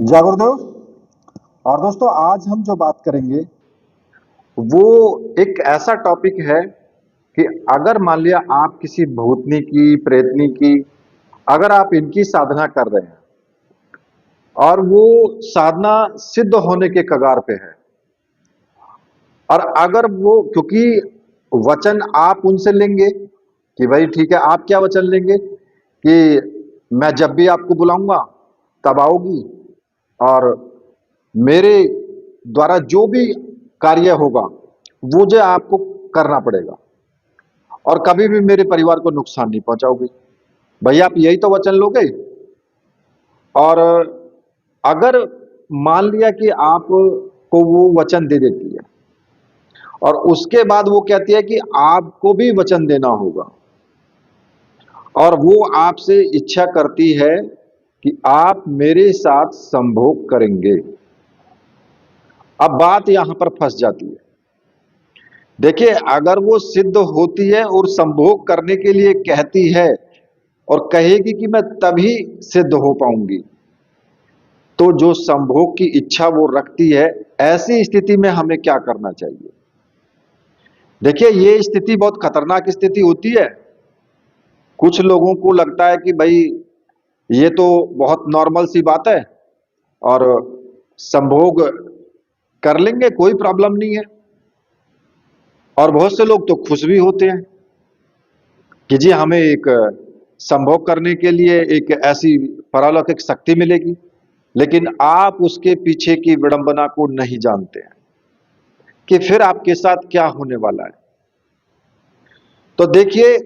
जय गुरुदेव। और दोस्तों आज हम जो बात करेंगे वो एक ऐसा टॉपिक है कि अगर मान लिया आप किसी भूतनी की प्रेतनी की अगर आप इनकी साधना कर रहे हैं और वो साधना सिद्ध होने के कगार पे है और अगर वो क्योंकि वचन आप उनसे लेंगे कि भाई ठीक है, आप क्या वचन लेंगे कि मैं जब भी आपको बुलाऊंगा तब आओगी और मेरे द्वारा जो भी कार्य होगा वो मुझे आपको करना पड़ेगा और कभी भी मेरे परिवार को नुकसान नहीं पहुंचाओगे। भैया आप यही तो वचन लोगे। और अगर मान लिया कि आपको वो वचन दे देती है और उसके बाद वो कहती है कि आपको भी वचन देना होगा और वो आपसे इच्छा करती है कि आप मेरे साथ संभोग करेंगे। अब बात यहां पर फंस जाती है। देखिए, अगर वो सिद्ध होती है और संभोग करने के लिए कहती है और कहेगी कि मैं तभी सिद्ध हो पाऊंगी, तो जो संभोग की इच्छा वो रखती है, ऐसी स्थिति में हमें क्या करना चाहिए? देखिए, ये स्थिति बहुत खतरनाक स्थिति होती है। कुछ लोगों को लगता है कि भाई ये तो बहुत नॉर्मल सी बात है और संभोग कर लेंगे, कोई प्रॉब्लम नहीं है। और बहुत से लोग तो खुश भी होते हैं कि जी हमें एक संभोग करने के लिए एक ऐसी पारलौकिक शक्ति मिलेगी। लेकिन आप उसके पीछे की विडंबना को नहीं जानते हैं कि फिर आपके साथ क्या होने वाला है। तो देखिए,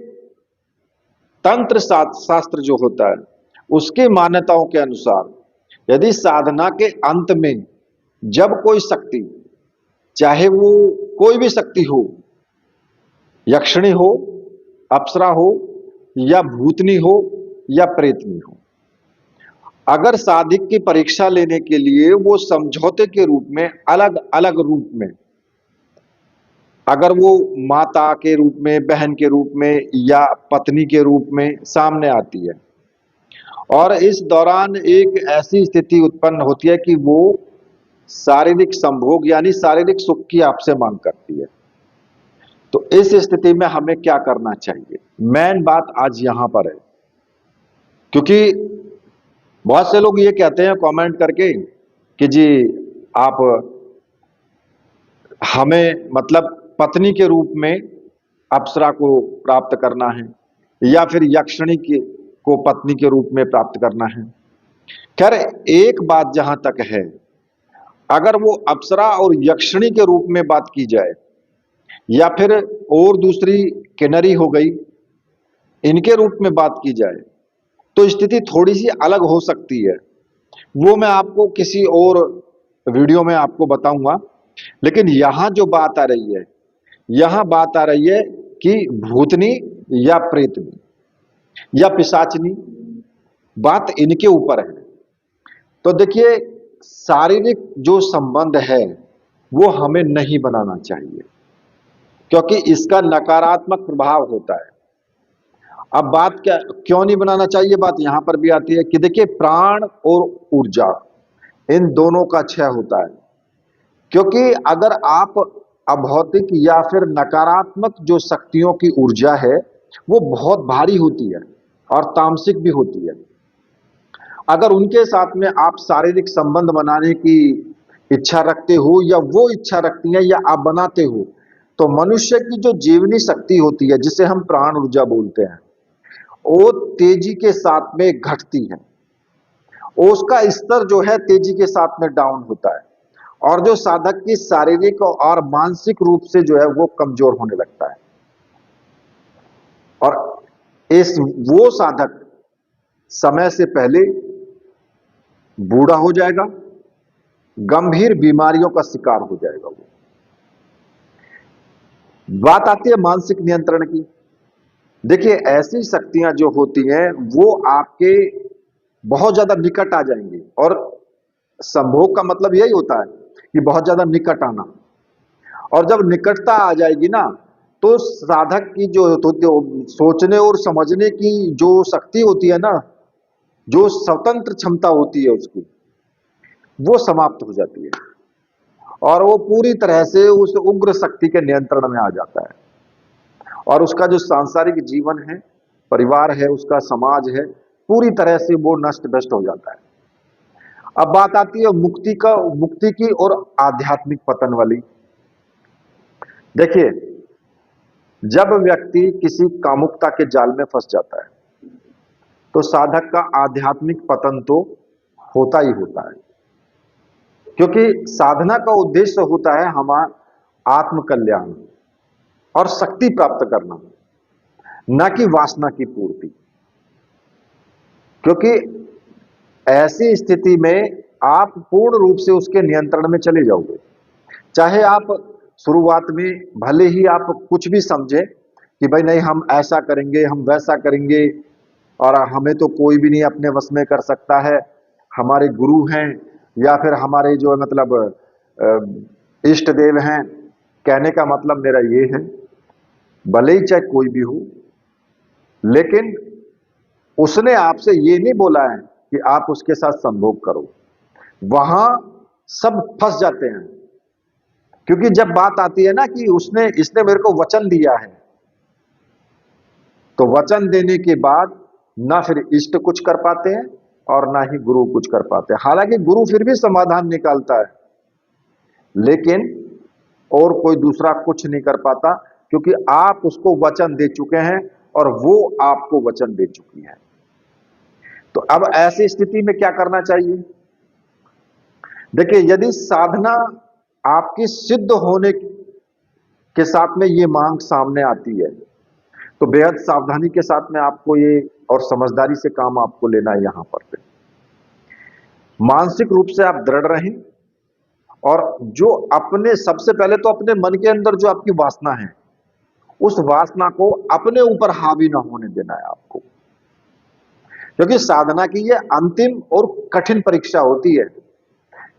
तंत्र शास्त्र जो होता है उसकी मान्यताओं के अनुसार यदि साधना के अंत में जब कोई शक्ति, चाहे वो कोई भी शक्ति हो, यक्षिणी हो, अप्सरा हो या भूतनी हो या प्रेतनी हो, अगर साधिक की परीक्षा लेने के लिए वो समझौते के रूप में अलग अलग रूप में, अगर वो माता के रूप में, बहन के रूप में या पत्नी के रूप में सामने आती है और इस दौरान एक ऐसी स्थिति उत्पन्न होती है कि वो शारीरिक संभोग यानी शारीरिक सुख की आपसे मांग करती है, तो इस स्थिति में हमें क्या करना चाहिए? मेन बात आज यहां पर है। क्योंकि बहुत से लोग ये कहते हैं कमेंट करके कि जी आप हमें मतलब पत्नी के रूप में अप्सरा को प्राप्त करना है या फिर यक्षिणी को पत्नी के रूप में प्राप्त करना है। खैर, एक बात जहां तक है, अगर वो अप्सरा और यक्षिणी के रूप में बात की जाए या फिर और दूसरी किन्नरी हो गई, इनके रूप में बात की जाए तो स्थिति थोड़ी सी अलग हो सकती है। वो मैं आपको किसी और वीडियो में आपको बताऊंगा। लेकिन यहां जो बात आ रही है, यहां बात आ रही है कि भूतनी या प्रेतनी या पिशाचनी, बात इनके ऊपर है। तो देखिए, शारीरिक जो संबंध है वो हमें नहीं बनाना चाहिए क्योंकि इसका नकारात्मक प्रभाव होता है। अब बात क्या क्यों नहीं बनाना चाहिए, बात यहां पर भी आती है कि देखिए, प्राण और ऊर्जा इन दोनों का क्षय होता है। क्योंकि अगर आप अभौतिक या फिर नकारात्मक जो शक्तियों की ऊर्जा है वो बहुत भारी होती है और तामसिक भी होती है। अगर उनके साथ में आप शारीरिक संबंध बनाने की इच्छा रखते हो या वो इच्छा रखती है या आप बनाते हो, तो मनुष्य की जो जीवनी शक्ति होती है जिसे हम प्राण ऊर्जा बोलते हैं, वो तेजी के साथ में घटती है। उसका स्तर जो है तेजी के साथ में डाउन होता है और जो साधक की शारीरिक और मानसिक रूप से जो है वो कमजोर होने लगता है और इस वो साधक समय से पहले बूढ़ा हो जाएगा, गंभीर बीमारियों का शिकार हो जाएगा। वो बात आती है मानसिक नियंत्रण की। देखिए, ऐसी शक्तियां जो होती हैं वो आपके बहुत ज्यादा निकट आ जाएंगी और संभोग का मतलब यही होता है कि बहुत ज्यादा निकट आना। और जब निकटता आ जाएगी ना, तो साधक की जो सोचने और समझने की जो शक्ति होती है ना, जो स्वतंत्र क्षमता होती है उसकी, वो समाप्त हो जाती है और वो पूरी तरह से उस उग्र शक्ति के नियंत्रण में आ जाता है और उसका जो सांसारिक जीवन है, परिवार है, उसका समाज है, पूरी तरह से वो नष्ट भ्रष्ट हो जाता है। अब बात आती है मुक्ति की और आध्यात्मिक पतन वाली। देखिए, जब व्यक्ति किसी कामुकता के जाल में फंस जाता है तो साधक का आध्यात्मिक पतन तो होता ही होता है, क्योंकि साधना का उद्देश्य होता है हमारा आत्म कल्याण और शक्ति प्राप्त करना, न कि वासना की पूर्ति। क्योंकि ऐसी स्थिति में आप पूर्ण रूप से उसके नियंत्रण में चले जाओगे। चाहे आप शुरुआत में भले ही आप कुछ भी समझे कि भाई नहीं, हम ऐसा करेंगे, हम वैसा करेंगे और हमें तो कोई भी नहीं अपने वश में कर सकता है, हमारे गुरु हैं या फिर हमारे जो है मतलब इष्ट देव हैं। कहने का मतलब मेरा ये है, भले ही चाहे कोई भी हो, लेकिन उसने आपसे ये नहीं बोला है कि आप उसके साथ संभोग करो। वहां सब फंस जाते हैं, क्योंकि जब बात आती है ना कि इसने मेरे को वचन दिया है, तो वचन देने के बाद ना फिर इष्ट कुछ कर पाते हैं और ना ही गुरु कुछ कर पाते हैं। हालांकि गुरु फिर भी समाधान निकालता है, लेकिन और कोई दूसरा कुछ नहीं कर पाता, क्योंकि आप उसको वचन दे चुके हैं और वो आपको वचन दे चुकी है। तो अब ऐसी स्थिति में क्या करना चाहिए? देखिए, यदि साधना आपकी सिद्ध होने के साथ में ये मांग सामने आती है तो बेहद सावधानी के साथ में आपको ये और समझदारी से काम आपको लेना है। यहां पर मानसिक रूप से आप दृढ़ रहें और जो अपने सबसे पहले तो अपने मन के अंदर जो आपकी वासना है, उस वासना को अपने ऊपर हावी ना होने देना है आपको, क्योंकि साधना की ये अंतिम और कठिन परीक्षा होती है।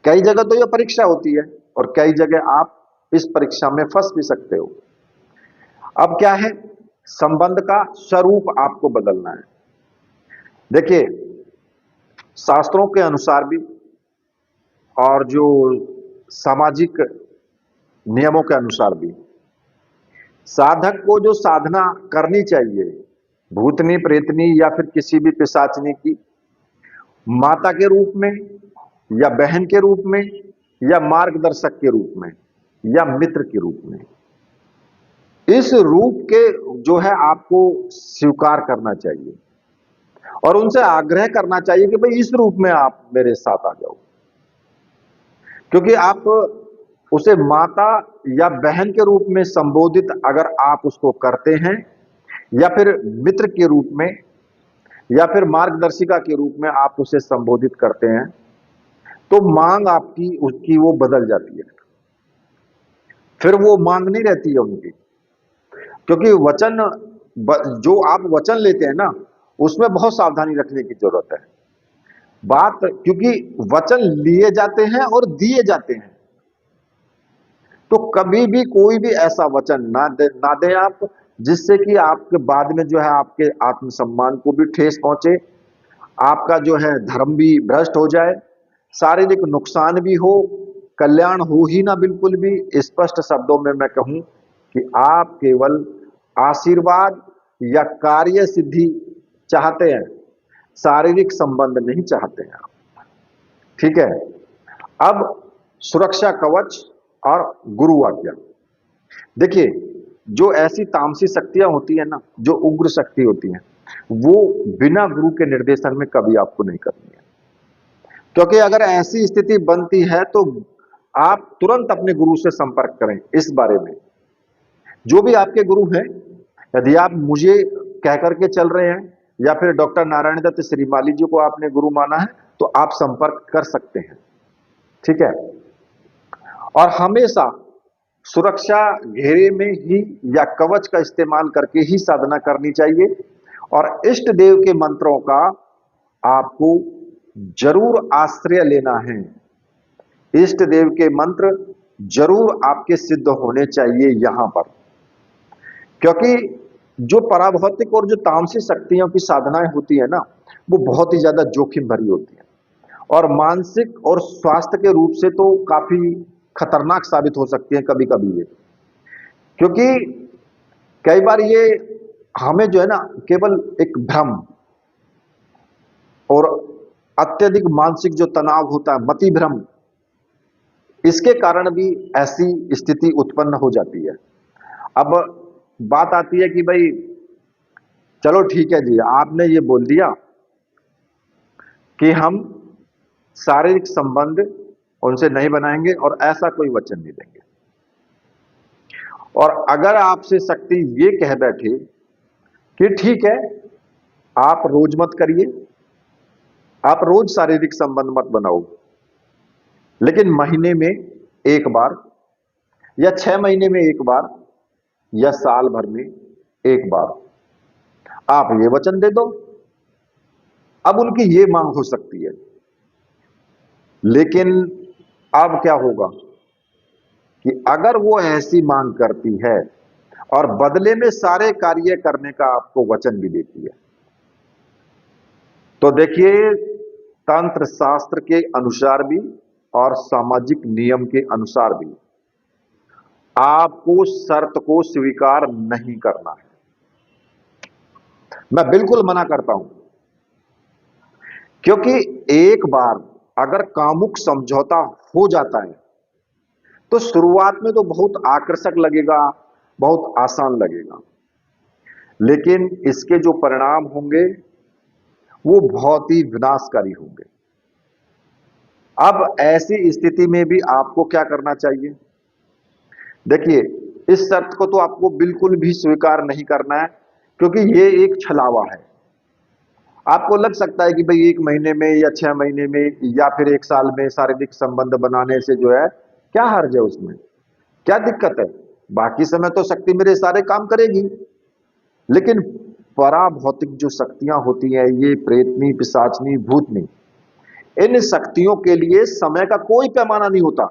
कई जगह तो ये परीक्षा होती है और कई जगह आप इस परीक्षा में फंस भी सकते हो। अब क्या है, संबंध का स्वरूप आपको बदलना है। देखिए, शास्त्रों के अनुसार भी और जो सामाजिक नियमों के अनुसार भी साधक को जो साधना करनी चाहिए, भूतनी, प्रेतनी या फिर किसी भी पिशाचनी की, माता के रूप में या बहन के रूप में या मार्गदर्शक के रूप में या मित्र के रूप में, इस रूप के जो है आपको स्वीकार करना चाहिए और उनसे आग्रह करना चाहिए कि भाई इस रूप में आप मेरे साथ आ जाओ। क्योंकि आप उसे माता या बहन के रूप में संबोधित अगर आप उसको करते हैं या फिर मित्र के रूप में या फिर मार्गदर्शिका के रूप में आप उसे संबोधित करते हैं, तो मांग आपकी उसकी वो बदल जाती है। फिर वो मांग नहीं रहती है उनकी, क्योंकि वचन जो आप वचन लेते हैं ना, उसमें बहुत सावधानी रखने की जरूरत है। बात, क्योंकि वचन लिए जाते हैं और दिए जाते हैं, तो कभी भी कोई भी ऐसा वचन ना दें आप जिससे कि आपके बाद में जो है आपके आत्मसम्मान को भी ठेस पहुंचे, आपका जो है धर्म भी भ्रष्ट हो जाए, शारीरिक नुकसान भी हो, कल्याण हो ही ना बिल्कुल भी। स्पष्ट शब्दों में मैं कहूं कि आप केवल आशीर्वाद या कार्य सिद्धि चाहते हैं, शारीरिक संबंध नहीं चाहते हैं आप। ठीक है। अब सुरक्षा कवच और गुरु आज्ञा। देखिए, जो ऐसी तामसी शक्तियां होती है ना, जो उग्र शक्ति होती है, वो बिना गुरु के निर्देशन में कभी आपको नहीं करनी है। क्योंकि अगर ऐसी स्थिति बनती है तो आप तुरंत अपने गुरु से संपर्क करें इस बारे में। जो भी आपके गुरु हैं, यदि आप मुझे कह करके चल रहे हैं या फिर डॉक्टर नारायण दत्त श्रीमाली जी को आपने गुरु माना है, तो आप संपर्क कर सकते हैं। ठीक है। और हमेशा सुरक्षा घेरे में ही या कवच का इस्तेमाल करके ही साधना करनी चाहिए और इष्ट देव के मंत्रों का आपको जरूर आश्रय लेना है। इष्ट देव के मंत्र जरूर आपके सिद्ध होने चाहिए यहां पर, क्योंकि जो पराभौतिक और जो तामसिक शक्तियों की साधनाएं होती है ना, वो बहुत ही ज्यादा जोखिम भरी होती है और मानसिक और स्वास्थ्य के रूप से तो काफी खतरनाक साबित हो सकती है कभी कभी ये, क्योंकि कई बार ये हमें जो है ना केवल एक भ्रम और अत्यधिक मानसिक जो तनाव होता है, मति भ्रम, इसके कारण भी ऐसी स्थिति उत्पन्न हो जाती है। अब बात आती है कि भाई चलो ठीक है जी, आपने ये बोल दिया कि हम शारीरिक संबंध उनसे नहीं बनाएंगे और ऐसा कोई वचन नहीं देंगे। और अगर आपसे शक्ति ये कह बैठे कि ठीक है, आप रोज मत करिए, आप रोज शारीरिक संबंध मत बनाओ, लेकिन महीने में एक बार या 6 महीने में एक बार या साल भर में एक बार आप ये वचन दे दो। अब उनकी ये मांग हो सकती है, लेकिन अब क्या होगा कि अगर वो ऐसी मांग करती है और बदले में सारे कार्य करने का आपको वचन भी देती है, तो देखिए तंत्र शास्त्र के अनुसार भी और सामाजिक नियम के अनुसार भी आपको शर्त को स्वीकार नहीं करना है। मैं बिल्कुल मना करता हूं, क्योंकि एक बार अगर कामुक समझौता हो जाता है तो शुरुआत में तो बहुत आकर्षक लगेगा, बहुत आसान लगेगा, लेकिन इसके जो परिणाम होंगे वो बहुत ही विनाशकारी होंगे। अब ऐसी स्थिति में भी आपको क्या करना चाहिए? देखिए, इस शर्त को तो आपको बिल्कुल भी स्वीकार नहीं करना है, क्योंकि ये एक छलावा है। आपको लग सकता है कि भाई 1 महीने में या 6 महीने में या फिर 1 साल में शारीरिक संबंध बनाने से जो है क्या हर्ज है, उसमें क्या दिक्कत है, बाकी समय तो शक्ति मेरे सारे काम करेगी। लेकिन पराभौतिक जो शक्तियां होती हैं, ये प्रेतनी, पिशाचनी, भूतनी, इन शक्तियों के लिए समय का कोई पैमाना नहीं होता।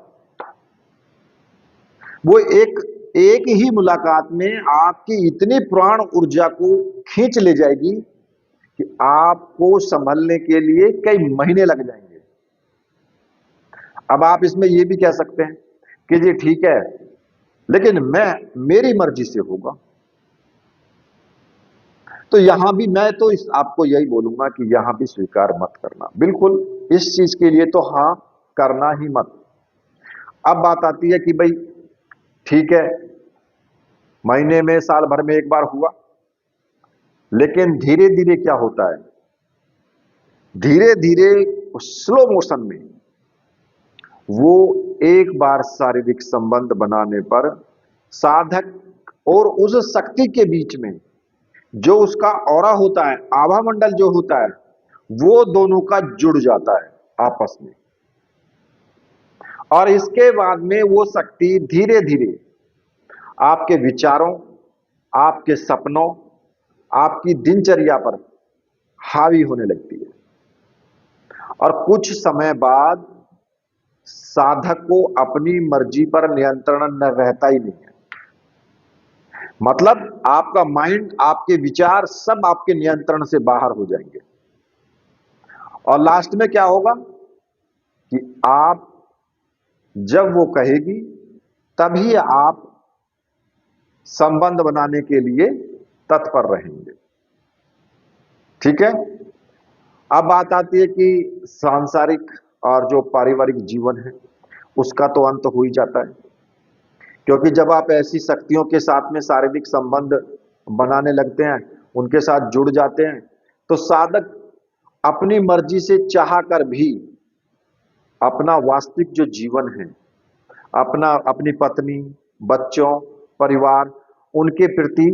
वो एक एक ही मुलाकात में आपकी इतनी प्राण ऊर्जा को खींच ले जाएगी कि आपको संभलने के लिए कई महीने लग जाएंगे। अब आप इसमें यह भी कह सकते हैं कि जी ठीक है, लेकिन मेरी मर्जी से होगा। तो यहां भी मैं तो आपको यही बोलूंगा कि यहां भी स्वीकार मत करना, बिल्कुल इस चीज के लिए तो हां करना ही मत। अब बात आती है कि भाई ठीक है, महीने में, साल भर में एक बार हुआ, लेकिन धीरे धीरे क्या होता है, धीरे धीरे स्लो मोशन में वो एक बार शारीरिक संबंध बनाने पर साधक और उस शक्ति के बीच में जो उसका ऑरा होता है, आभा मंडल जो होता है, वो दोनों का जुड़ जाता है आपस में। और इसके बाद में वो शक्ति धीरे धीरे आपके विचारों, आपके सपनों, आपकी दिनचर्या पर हावी होने लगती है। और कुछ समय बाद साधक को अपनी मर्जी पर नियंत्रण न रहता ही नहीं है। मतलब आपका माइंड, आपके विचार सब आपके नियंत्रण से बाहर हो जाएंगे। और लास्ट में क्या होगा कि आप जब वो कहेगी तभी आप संबंध बनाने के लिए तत्पर रहेंगे। ठीक है। अब बात आती है कि सांसारिक और जो पारिवारिक जीवन है उसका तो अंत हो ही जाता है, क्योंकि जब आप ऐसी शक्तियों के साथ में शारीरिक संबंध बनाने लगते हैं, उनके साथ जुड़ जाते हैं, तो साधक अपनी मर्जी से चाह कर भी अपना वास्तविक जो जीवन है, अपनी पत्नी, बच्चों, परिवार, उनके प्रति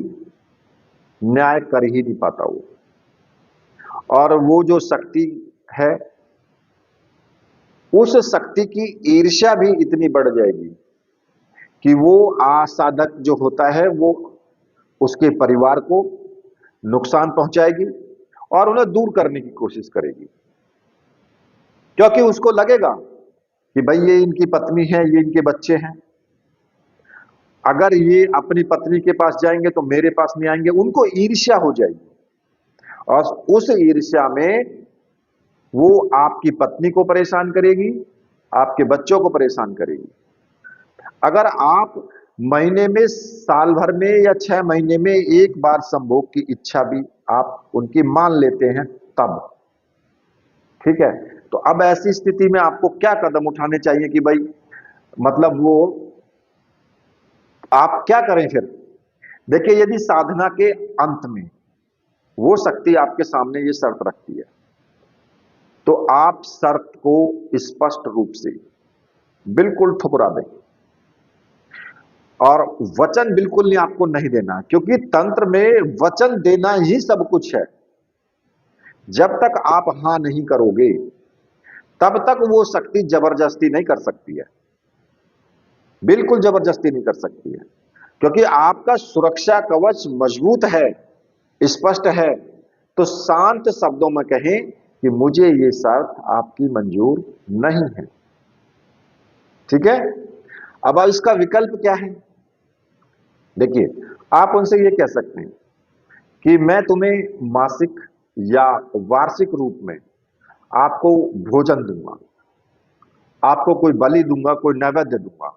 न्याय कर ही नहीं पाता वो। और वो जो शक्ति है, उस शक्ति की ईर्ष्या भी इतनी बढ़ जाएगी कि वो साधक जो होता है वो उसके परिवार को नुकसान पहुंचाएगी और उन्हें दूर करने की कोशिश करेगी, क्योंकि उसको लगेगा कि भाई ये इनकी पत्नी है, ये इनके बच्चे हैं, अगर ये अपनी पत्नी के पास जाएंगे तो मेरे पास नहीं आएंगे। उनको ईर्ष्या हो जाएगी और उस ईर्ष्या में वो आपकी पत्नी को परेशान करेगी, आपके बच्चों को परेशान करेगी। अगर आप महीने में, साल भर में या 6 महीने में एक बार संभोग की इच्छा भी आप उनकी मान लेते हैं तब, ठीक है, तो अब ऐसी स्थिति में आपको क्या कदम उठाने चाहिए कि भाई, मतलब वो आप क्या करें फिर? देखिए, यदि साधना के अंत में वो शक्ति आपके सामने ये शर्त रखती है, तो आप शर्त को स्पष्ट रूप से बिल्कुल ठुकरा दें और वचन बिल्कुल नहीं, आपको नहीं देना, क्योंकि तंत्र में वचन देना ही सब कुछ है। जब तक आप हां नहीं करोगे तब तक वो शक्ति जबरदस्ती नहीं कर सकती है, बिल्कुल जबरदस्ती नहीं कर सकती है, क्योंकि आपका सुरक्षा कवच मजबूत है, स्पष्ट है। तो शांत शब्दों में कहें कि मुझे ये शर्त आपकी मंजूर नहीं है, ठीक है। अब इसका विकल्प क्या है? देखिए, आप उनसे ये कह सकते हैं कि मैं तुम्हें मासिक या वार्षिक रूप में आपको भोजन दूंगा, आपको कोई बलि दूंगा, कोई नैवेद्य दूंगा,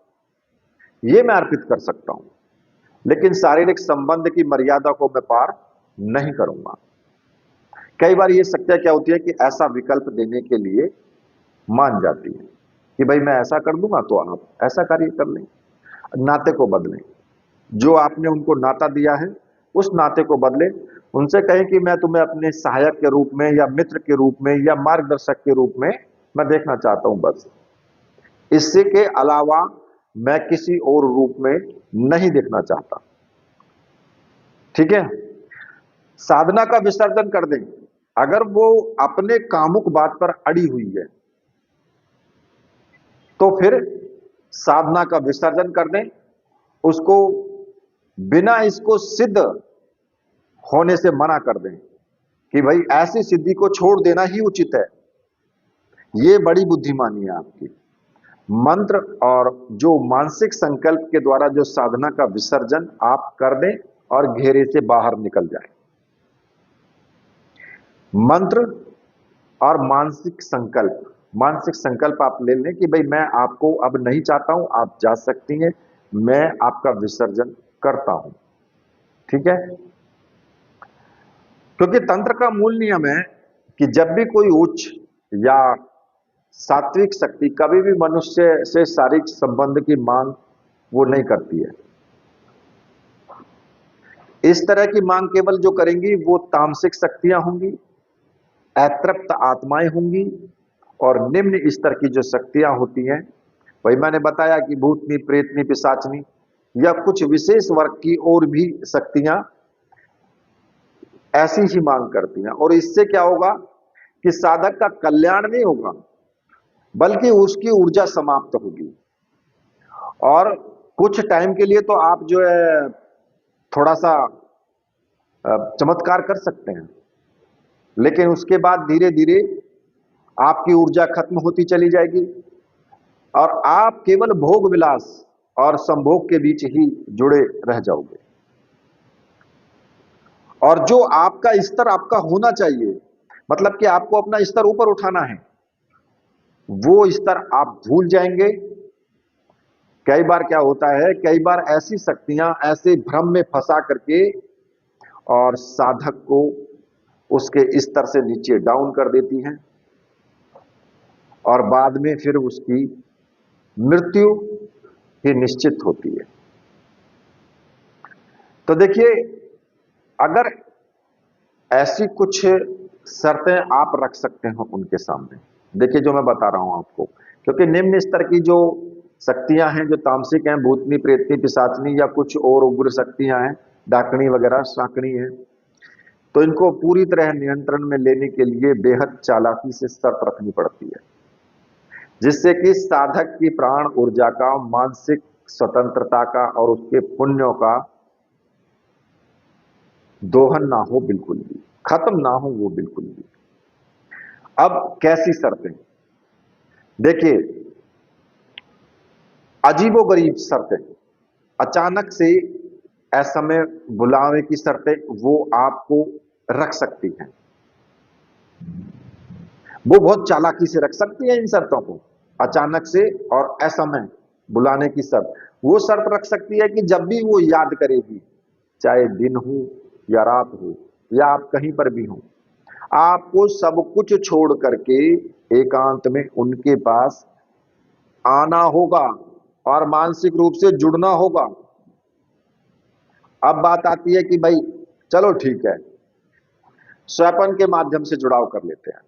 ये मैं अर्पित कर सकता हूं, लेकिन शारीरिक संबंध की मर्यादा को मैं पार नहीं करूंगा। कई बार ये शक्तियां क्या होती है कि ऐसा विकल्प देने के लिए मान जाती है कि भाई मैं ऐसा कर दूंगा तो आप ऐसा कार्य कर लें, नाते को बदलें, जो आपने उनको नाता दिया है उस नाते को बदले। उनसे कहें कि मैं तुम्हें अपने सहायक के रूप में या मित्र के रूप में या मार्गदर्शक के रूप में मैं देखना चाहता हूं, बस इससे के अलावा मैं किसी और रूप में नहीं देखना चाहता, ठीक है। साधना का विसर्जन कर दें। अगर वो अपने कामुक बात पर अड़ी हुई है तो फिर साधना का विसर्जन कर दें, उसको बिना इसको सिद्ध होने से मना कर दें कि भाई ऐसी सिद्धि को छोड़ देना ही उचित है। ये बड़ी बुद्धिमानी है आपकी। मंत्र और जो मानसिक संकल्प के द्वारा जो साधना का विसर्जन आप कर दें और घेरे से बाहर निकल जाए। मंत्र और मानसिक संकल्प आप ले लें कि भाई मैं आपको अब नहीं चाहता हूं, आप जा सकती हैं, मैं आपका विसर्जन करता हूं, ठीक है। क्योंकि तंत्र का मूल नियम है कि जब भी कोई उच्च या सात्विक शक्ति कभी भी मनुष्य से शारीरिक संबंध की मांग वो नहीं करती है। इस तरह की मांग केवल जो करेंगी वो तामसिक शक्तियां होंगी, अतृप्त आत्माएं होंगी, और निम्न स्तर की जो शक्तियां होती हैं, वही मैंने बताया कि भूतनी, प्रेतनी, पिशाचनी या कुछ विशेष वर्ग की और भी शक्तियां ऐसी ही मांग करती हैं। और इससे क्या होगा कि साधक का कल्याण नहीं होगा, बल्कि उसकी ऊर्जा समाप्त होगी। और कुछ टाइम के लिए तो आप जो है थोड़ा सा चमत्कार कर सकते हैं, लेकिन उसके बाद धीरे धीरे आपकी ऊर्जा खत्म होती चली जाएगी और आप केवल भोग विलास और संभोग के बीच ही जुड़े रह जाओगे। और जो आपका स्तर आपका होना चाहिए, मतलब कि आपको अपना स्तर ऊपर उठाना है, वो स्तर आप भूल जाएंगे। कई बार क्या होता है, कई बार ऐसी शक्तियां ऐसे भ्रम में फंसा करके और साधक को उसके स्तर से नीचे डाउन कर देती हैं और बाद में फिर उसकी मृत्यु ही निश्चित होती है। तो देखिए, अगर ऐसी कुछ शर्तें आप रख सकते हो उनके सामने, देखिए जो मैं बता रहा हूं आपको, क्योंकि निम्न स्तर की जो शक्तियां हैं, जो तामसिक हैं, भूतनी, प्रेतनी, पिशाचनी या कुछ और उग्र शक्तियां हैं, डाकनी वगैरह, शाकनी है, तो इनको पूरी तरह नियंत्रण में लेने के लिए बेहद चालाकी से शर्त रखनी पड़ती है, जिससे कि साधक की प्राण ऊर्जा का, मानसिक स्वतंत्रता का और उसके पुण्यों का दोहन ना हो, बिल्कुल भी खत्म ना हो वो, बिल्कुल भी। अब कैसी शर्तें? देखिए, अजीबोगरीब शर्तें, अचानक से असमय बुलावे की शर्तें वो आपको रख सकती हैं। वो बहुत चालाकी से रख सकती है इन शर्तों को, अचानक से और असमय बुलाने की शर्त। वो शर्त रख सकती है कि जब भी वो याद करेगी, चाहे दिन हो या रात हो या आप कहीं पर भी हो, आपको सब कुछ छोड़ करके एकांत में उनके पास आना होगा और मानसिक रूप से जुड़ना होगा। अब बात आती है कि भाई चलो ठीक है, स्वैपन के माध्यम से जुड़ाव कर लेते हैं।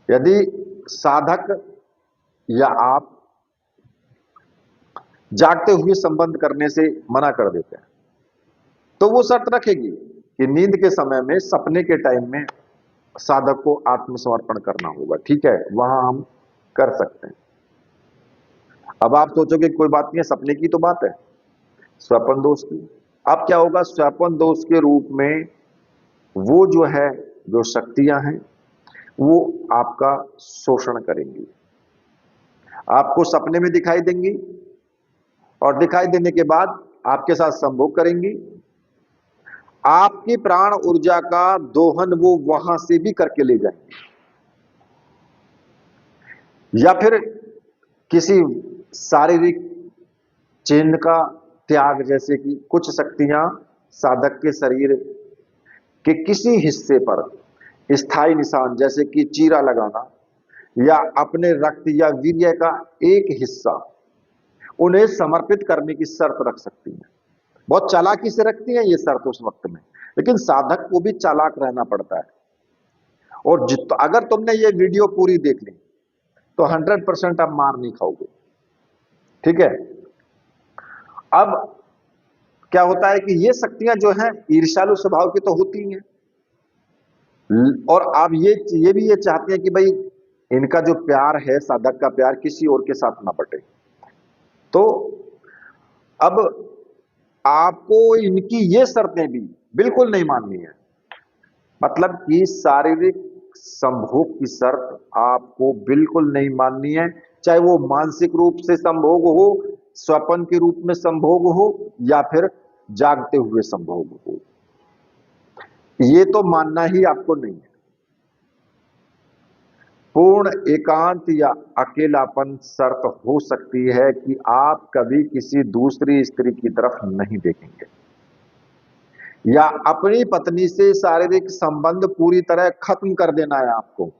यदि साधक या आप जागते हुए संबंध करने से मना कर देते हैं, तो वो शर्त रखेगी कि नींद के समय में, सपने के टाइम में साधक को आत्मसमर्पण करना होगा। ठीक है, वहां हम कर सकते हैं। अब आप सोचोगे कोई बात नहीं है, सपने की तो बात है, स्वपन दोष की। अब क्या होगा, स्वपन दोष के रूप में वो जो है, जो शक्तियां हैं, वो आपका शोषण करेंगी, आपको सपने में दिखाई देंगी और दिखाई देने के बाद आपके साथ संभोग करेंगी। आपकी प्राण ऊर्जा का दोहन वो वहां से भी करके ले जाएंगे, या फिर किसी शारीरिक चिन्ह का त्याग, जैसे कि कुछ शक्तियां साधक के शरीर के किसी हिस्से पर स्थायी निशान, जैसे कि चीरा लगाना या अपने रक्त या वीर्य का एक हिस्सा उन्हें समर्पित करने की शर्त रख सकती हैं। बहुत चालाकी से रखती हैं ये शर्त उस वक्त में, लेकिन साधक को भी चालाक रहना पड़ता है। और अगर तुमने ये वीडियो पूरी देख ली तो 100% आप मार नहीं खाओगे। ठीक है। अब क्या होता है कि ये शक्तियां जो हैं ईर्ष्यालु स्वभाव की तो होती हैं, और आप ये भी ये चाहते हैं कि भाई इनका जो प्यार है, साधक का प्यार, किसी और के साथ ना बटे। तो अब आपको इनकी ये शर्तें भी बिल्कुल नहीं माननी है। मतलब कि शारीरिक संभोग की शर्त आपको बिल्कुल नहीं माननी है, चाहे वो मानसिक रूप से संभोग हो, स्वप्न के रूप में संभोग हो, या फिर जागते हुए संभोग हो। ये तो मानना ही आपको नहीं है। पूर्ण एकांत या अकेलापन शर्त हो सकती है कि आप कभी किसी दूसरी स्त्री की तरफ नहीं देखेंगे, या अपनी पत्नी से शारीरिक संबंध पूरी तरह खत्म कर देना है आपको।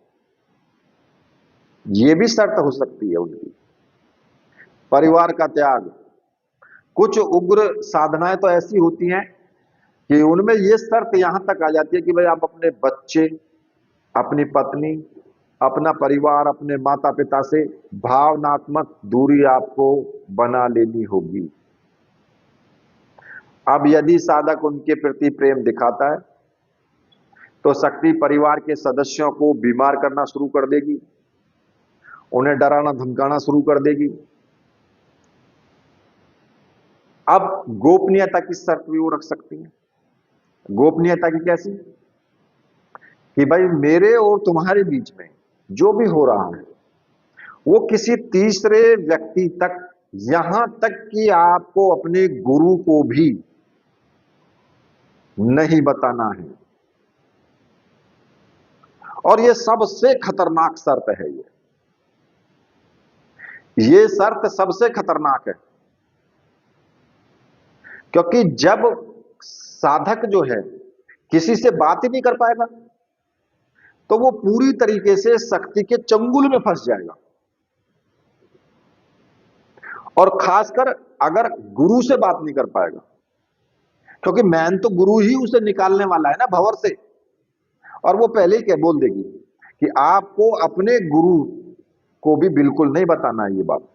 यह भी शर्त हो सकती है उनकी। परिवार का त्याग, कुछ उग्र साधनाएं तो ऐसी होती हैं कि उनमें यह शर्त यहां तक आ जाती है कि भाई आप अपने बच्चे, अपनी पत्नी, अपना परिवार, अपने माता पिता से भावनात्मक दूरी आपको बना लेनी होगी। अब यदि साधक उनके प्रति प्रेम दिखाता है तो शक्ति परिवार के सदस्यों को बीमार करना शुरू कर देगी, उन्हें डराना धमकाना शुरू कर देगी। अब गोपनीयता की शर्त भी वो रख सकती है। गोपनीयता की कैसी? कि भाई मेरे और तुम्हारे बीच में जो भी हो रहा है वो किसी तीसरे व्यक्ति तक, यहां तक कि आपको अपने गुरु को भी नहीं बताना है। और ये सबसे खतरनाक शर्त है। ये शर्त सबसे खतरनाक है, क्योंकि जब साधक जो है किसी से बात ही नहीं कर पाएगा तो वो पूरी तरीके से शक्ति के चंगुल में फंस जाएगा। और खासकर अगर गुरु से बात नहीं कर पाएगा, क्योंकि मैन तो गुरु ही उसे निकालने वाला है ना भंवर से। और वो पहले ही क्या बोल देगी कि आपको अपने गुरु को भी बिल्कुल नहीं बताना है ये बात,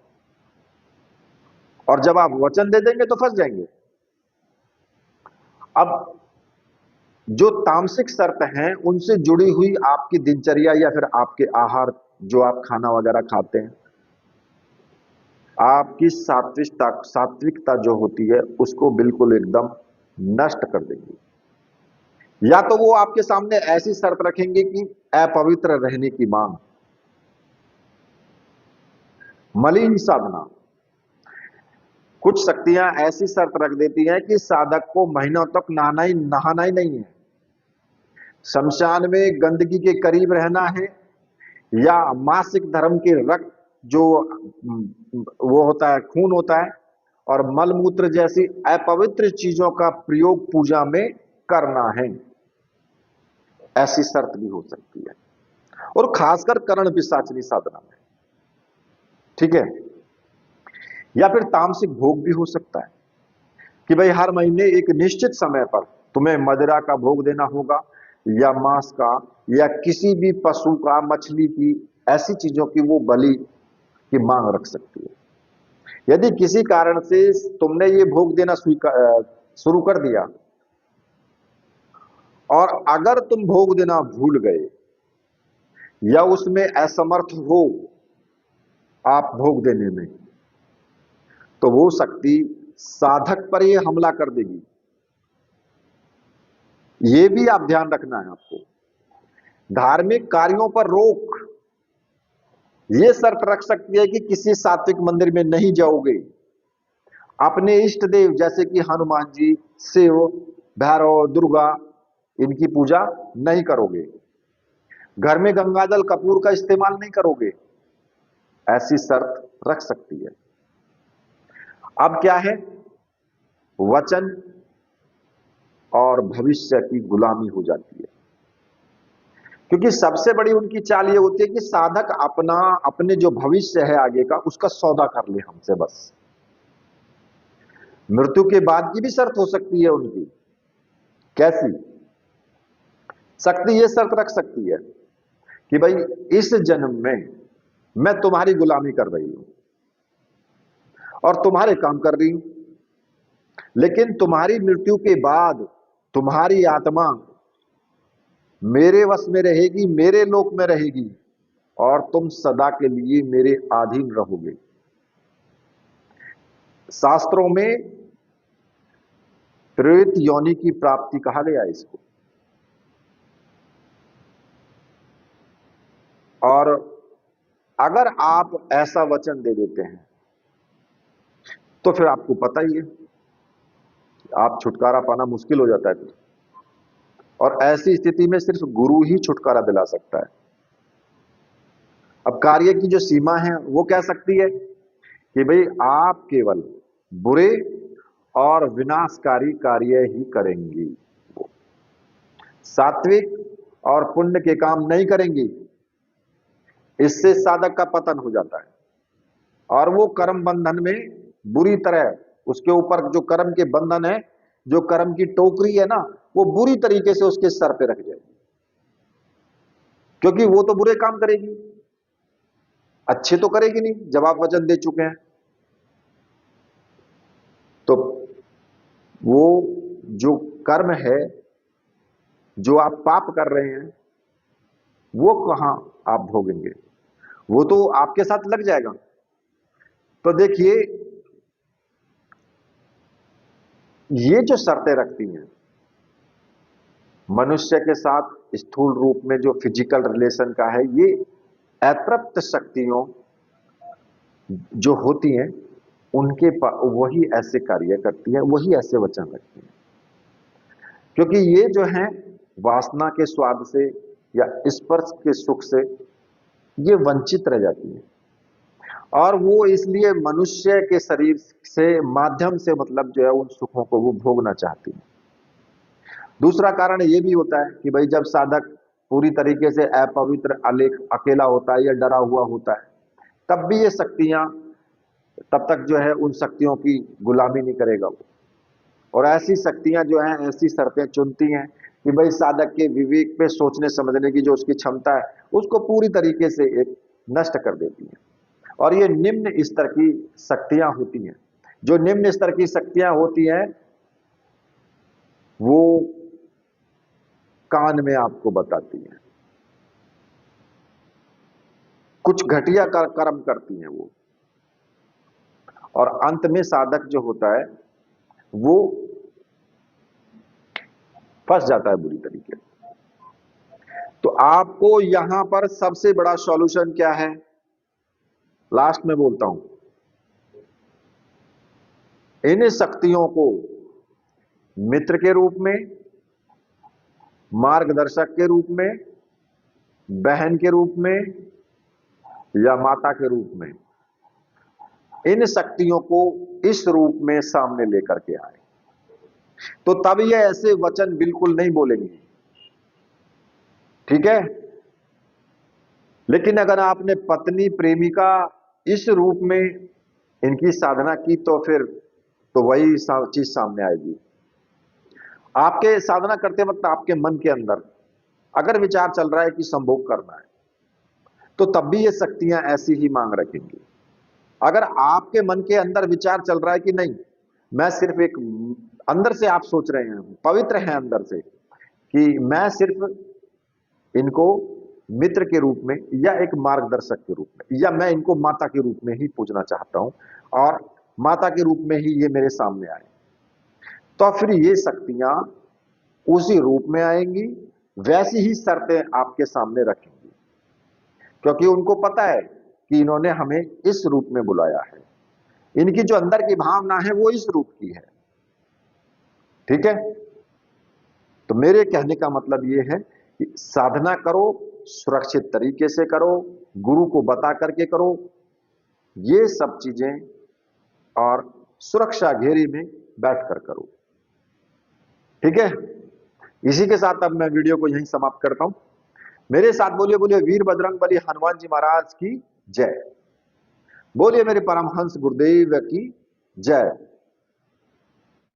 और जब आप वचन दे देंगे तो फंस जाएंगे। अब जो तामसिक शर्त हैं उनसे जुड़ी हुई आपकी दिनचर्या या फिर आपके आहार, जो आप खाना वगैरह खाते हैं, आपकी सात्विकता जो होती है उसको बिल्कुल एकदम नष्ट कर देंगी। या तो वो आपके सामने ऐसी शर्त रखेंगे कि अपवित्र रहने की मांग, मलिन साधना। कुछ शक्तियां ऐसी शर्त रख देती हैं कि साधक को महीनों तक नहाना ही नहीं है, शमशान में गंदगी के करीब रहना है, या मासिक धर्म के रक्त जो वो होता है, खून होता है, और मलमूत्र जैसी अपवित्र चीजों का प्रयोग पूजा में करना है। ऐसी शर्त भी हो सकती है, और खासकर कर्ण पिशाचनी साधना में। ठीक है। या फिर तामसिक भोग भी हो सकता है कि भाई हर महीने एक निश्चित समय पर तुम्हें मदिरा का भोग देना होगा, या मांस का, या किसी भी पशु का, मछली की, ऐसी चीजों की वो बलि की मांग रख सकती है। यदि किसी कारण से तुमने ये भोग देना शुरू कर दिया, और अगर तुम भोग देना भूल गए या उसमें असमर्थ हो आप भोग देने में, तो वो शक्ति साधक पर ही हमला कर देगी। ये भी आप ध्यान रखना है आपको। धार्मिक कार्यों पर रोक ये शर्त रख सकती है कि किसी सात्विक मंदिर में नहीं जाओगे, अपने इष्ट देव जैसे कि हनुमान जी, शिव, भैरव, दुर्गा, इनकी पूजा नहीं करोगे, घर में गंगाजल कपूर का इस्तेमाल नहीं करोगे। ऐसी शर्त रख सकती है। अब क्या है, वचन और भविष्य की गुलामी हो जाती है, क्योंकि सबसे बड़ी उनकी चाल ये होती है कि साधक अपने जो भविष्य है आगे का, उसका सौदा कर ले हमसे बस। मृत्यु के बाद की भी शर्त हो सकती है उनकी। कैसी शक्ति? ये शर्त रख सकती है कि भाई इस जन्म में मैं तुम्हारी गुलामी कर रही हूं और तुम्हारे काम कर रही हूं, लेकिन तुम्हारी मृत्यु के बाद तुम्हारी आत्मा मेरे वश में रहेगी, मेरे लोक में रहेगी, और तुम सदा के लिए मेरे अधीन रहोगे। शास्त्रों में प्रेत योनि की प्राप्ति कहा गया है इसको। और अगर आप ऐसा वचन दे देते हैं तो फिर आपको पता ही है, आप छुटकारा पाना मुश्किल हो जाता है फिर। और ऐसी स्थिति में सिर्फ गुरु ही छुटकारा दिला सकता है। अब कार्य की जो सीमा है वो कह सकती है कि भाई आप केवल बुरे और विनाशकारी कार्य ही करेंगी, सात्विक और पुण्य के काम नहीं करेंगी। इससे साधक का पतन हो जाता है, और वो कर्म बंधन में बुरी तरह, उसके ऊपर जो कर्म के बंधन है, जो कर्म की टोकरी है ना, वो बुरी तरीके से उसके सर पे रख जाएगी, क्योंकि वो तो बुरे काम करेगी, अच्छे तो करेगी नहीं जब आप वचन दे चुके हैं। तो वो जो कर्म है, जो आप पाप कर रहे हैं, वो कहां आप भोगेंगे? वो तो आपके साथ लग जाएगा। तो देखिए, ये जो शर्तें रखती हैं मनुष्य के साथ स्थूल रूप में, जो फिजिकल रिलेशन का है, ये अतृप्त शक्तियों जो होती हैं उनके वही ऐसे कार्य करती हैं, वही ऐसे वचन रखती हैं, क्योंकि ये जो है वासना के स्वाद से या स्पर्श के सुख से ये वंचित रह जाती है, और वो इसलिए मनुष्य के शरीर से माध्यम से मतलब जो है उन सुखों को वो भोगना चाहती है। दूसरा कारण ये भी होता है कि भाई जब साधक पूरी तरीके से अपवित्र, अकेला होता है या डरा हुआ होता है, तब भी ये शक्तियां, तब तक जो है उन शक्तियों की गुलामी नहीं करेगा वो। और ऐसी शक्तियां जो हैं ऐसी शर्तें चुनती हैं कि भाई साधक के विवेक पे सोचने समझने की जो उसकी क्षमता है उसको पूरी तरीके से एक नष्ट कर देती हैं। और ये निम्न स्तर की शक्तियां होती हैं। जो निम्न स्तर की शक्तियां होती हैं वो कान में आपको बताती हैं, कुछ घटिया कर्म करती हैं वो, और अंत में साधक जो होता है वो फंस जाता है बुरी तरीके से। तो आपको यहां पर सबसे बड़ा सॉल्यूशन क्या है, लास्ट में बोलता हूं, इन शक्तियों को मित्र के रूप में मार्गदर्शक के रूप में, बहन के रूप में या माता के रूप में, इन शक्तियों को इस रूप में सामने लेकर के आए, तो तब ये ऐसे वचन बिल्कुल नहीं बोलेंगे, ठीक है। लेकिन अगर आपने पत्नी प्रेमिका इस रूप में इनकी साधना की तो फिर तो वही चीज सामने आएगी। आपके साधना करते वक्त आपके मन के अंदर अगर विचार चल रहा है कि संभोग करना है, तो तब भी ये शक्तियां ऐसी ही मांग रखेंगी। अगर आपके मन के अंदर विचार चल रहा है कि नहीं, मैं सिर्फ एक, अंदर से आप सोच रहे हैं, पवित्र हैं अंदर से, कि मैं सिर्फ इनको मित्र के रूप में या एक मार्गदर्शक के रूप में, या मैं इनको माता के रूप में ही पूजना चाहता हूं और माता के रूप में ही ये मेरे सामने आए, तो फिर ये शक्तियां उसी रूप में आएंगी, वैसी ही शर्तें आपके सामने रखेंगी, क्योंकि उनको पता है कि इन्होंने हमें इस रूप में बुलाया है, इनकी जो अंदर की भावना है वो इस रूप की है, ठीक है। तो मेरे कहने का मतलब ये है कि साधना करो, सुरक्षित तरीके से करो, गुरु को बता करके करो, ये सब चीजें, और सुरक्षा घेरे में बैठकर करो, ठीक है। इसी के साथ अब मैं वीडियो को यहीं समाप्त करता हूं। मेरे साथ बोलिए, बोलिए वीर बजरंगबली हनुमान जी महाराज की जय, बोलिए मेरे परमहंस गुरुदेव की जय।